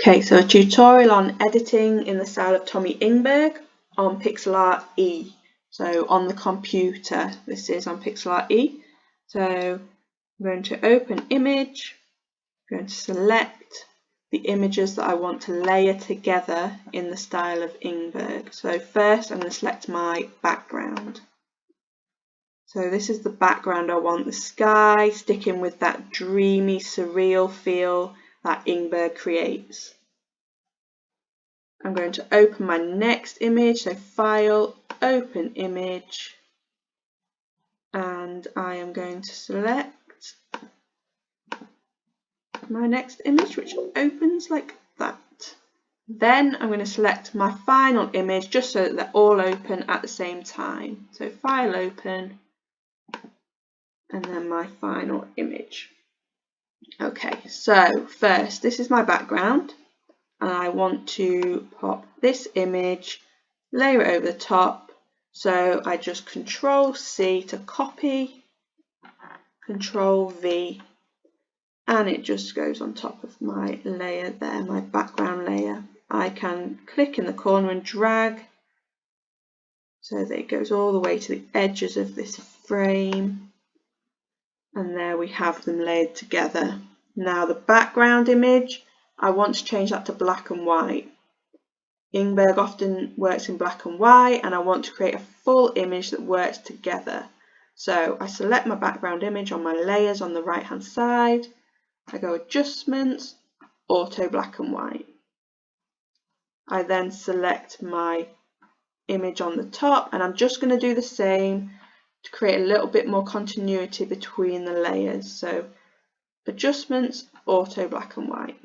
Okay, so a tutorial on editing in the style of Tommy Ingberg on PIXLR E. So on the computer, this is on PIXLR E. So I'm going to open image, I'm going to select the images that I want to layer together in the style of Ingberg. So first I'm going to select my background. So this is the background I want, the sky, sticking with that dreamy, surreal feel that Ingberg creates. I'm going to open my next image, so File, Open Image, and I am going to select my next image, which opens like that. Then I'm going to select my final image just so that they're all open at the same time. So File, Open, and then my final image. Okay, so first, this is my background, and I want to pop this image, layer it over the top. So I just Control C to copy, Control V, and it just goes on top of my layer there, my background layer. I can click in the corner and drag so that it goes all the way to the edges of this frame. And there we have them layered together. Now the background image, I want to change that to black and white. Ingberg often works in black and white, and I want to create a full image that works together. So I select my background image on my layers on the right hand side. I go Adjustments, Auto Black and White. I then select my image on the top, and I'm just going to do the same to create a little bit more continuity between the layers. So Adjustments, Auto Black and White.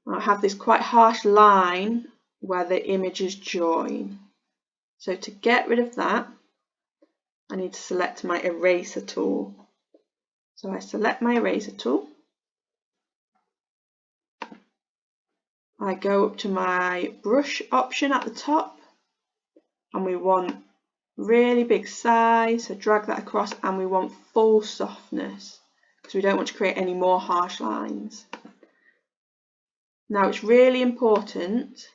I have this quite harsh line where the images join. So to get rid of that, I need to select my eraser tool. So I select my eraser tool. I go up to my brush option at the top, and we want really big size, so drag that across, and we want full softness because we don't want to create any more harsh lines. Now it's really important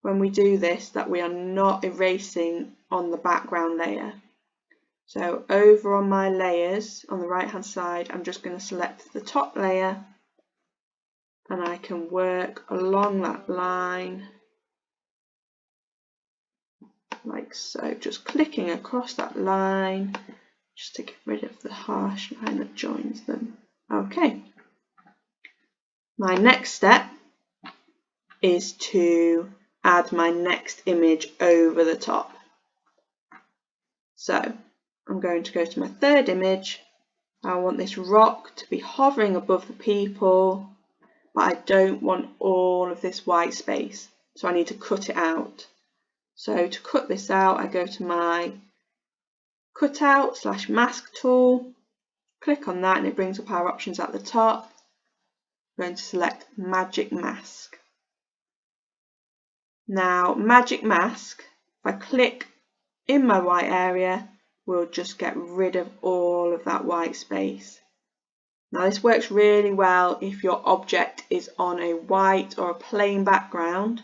when we do this that we are not erasing on the background layer. So over on my layers on the right hand side, I'm just going to select the top layer, and I can work along that line like so, just clicking across that line just to get rid of the harsh line that joins them. Okay, my next step is to add my next image over the top. So I'm going to go to my third image. I want this rock to be hovering above the people, but I don't want all of this white space, so I need to cut it out. So to cut this out, I go to my cutout / mask tool, click on that, and it brings up our options at the top. I'm going to select Magic Mask. Now Magic Mask, if I click in my white area, will just get rid of all of that white space. Now this works really well if your object is on a white or a plain background.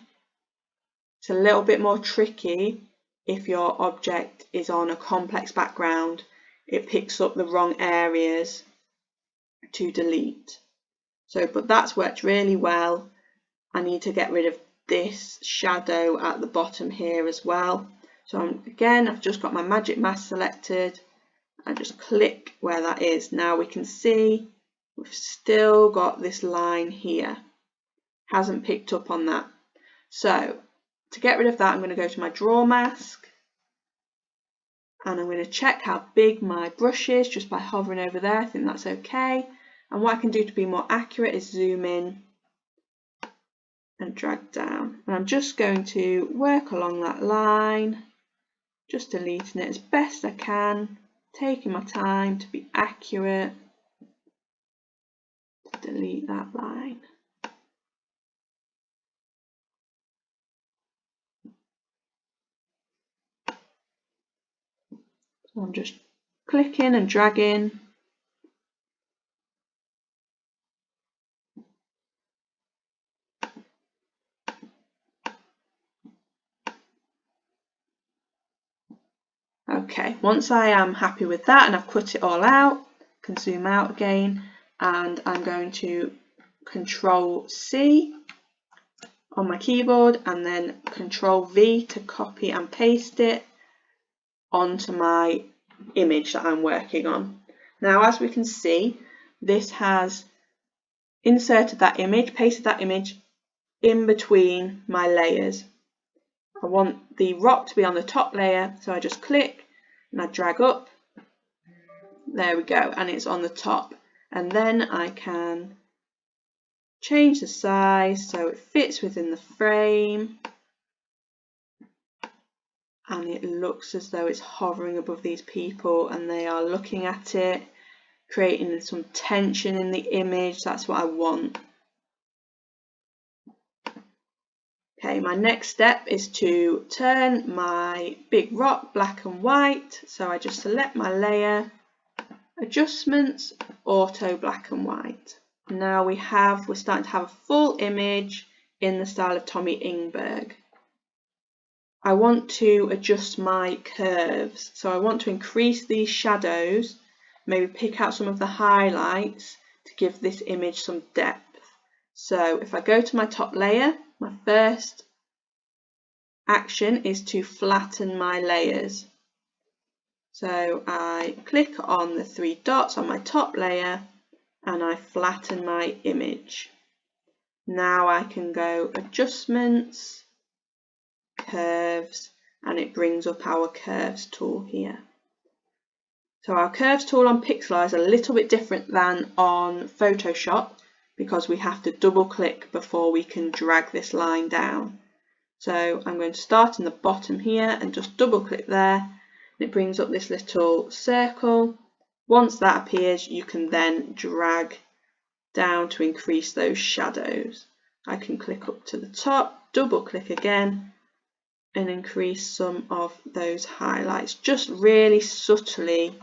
It's a little bit more tricky if your object is on a complex background. It picks up the wrong areas to delete. So, but that's worked really well. I need to get rid of this shadow at the bottom here as well. So again, I've just got my Magic Mask selected. I just click where that is. Now we can see we've still got this line here. Hasn't picked up on that. So to get rid of that, I'm going to go to my Draw Mask, and I'm going to check how big my brush is just by hovering over there. I think that's okay. And what I can do to be more accurate is zoom in and drag down. And I'm just going to work along that line, just deleting it as best I can, taking my time to be accurate, to delete that line. So I'm just clicking and dragging Okay, once I am happy with that and I've cut it all out, I can zoom out again, and I'm going to Control C on my keyboard and then Control V to copy and paste it onto my image that I'm working on. Now, as we can see, this has inserted that image, pasted that image in between my layers. I want the rock to be on the top layer, so I just click and I drag up. There we go, and it's on the top. And then I can change the size so it fits within the frame. And it looks as though it's hovering above these people and they are looking at it, creating some tension in the image. That's what I want. Okay, my next step is to turn my big rock black and white. So I just select my layer, adjustments, auto black and white. Now we're starting to have a full image in the style of Tommy Ingberg. I want to adjust my curves, so I want to increase these shadows, maybe pick out some of the highlights to give this image some depth. So if I go to my top layer, my first action is to flatten my layers. So I click on the 3 dots on my top layer and I flatten my image. Now I can go adjustments, curves, and it brings up our curves tool here. So our curves tool on PIXLR is a little bit different than on Photoshop because we have to double click before we can drag this line down. So I'm going to start in the bottom here and just double click there, and it brings up this little circle. Once that appears, you can then drag down to increase those shadows. I can click up to the top, double click again, and increase some of those highlights, just really subtly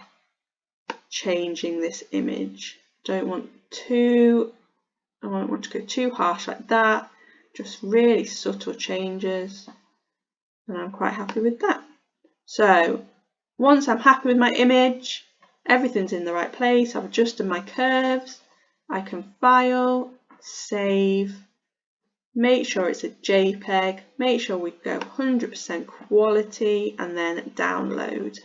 changing this image. I don't want to go too harsh like that, just really subtle changes, and I'm quite happy with that. So once I'm happy with my image, everything's in the right place, I've adjusted my curves, I can file, save, make sure it's a JPEG, make sure we go 100% quality, and then download.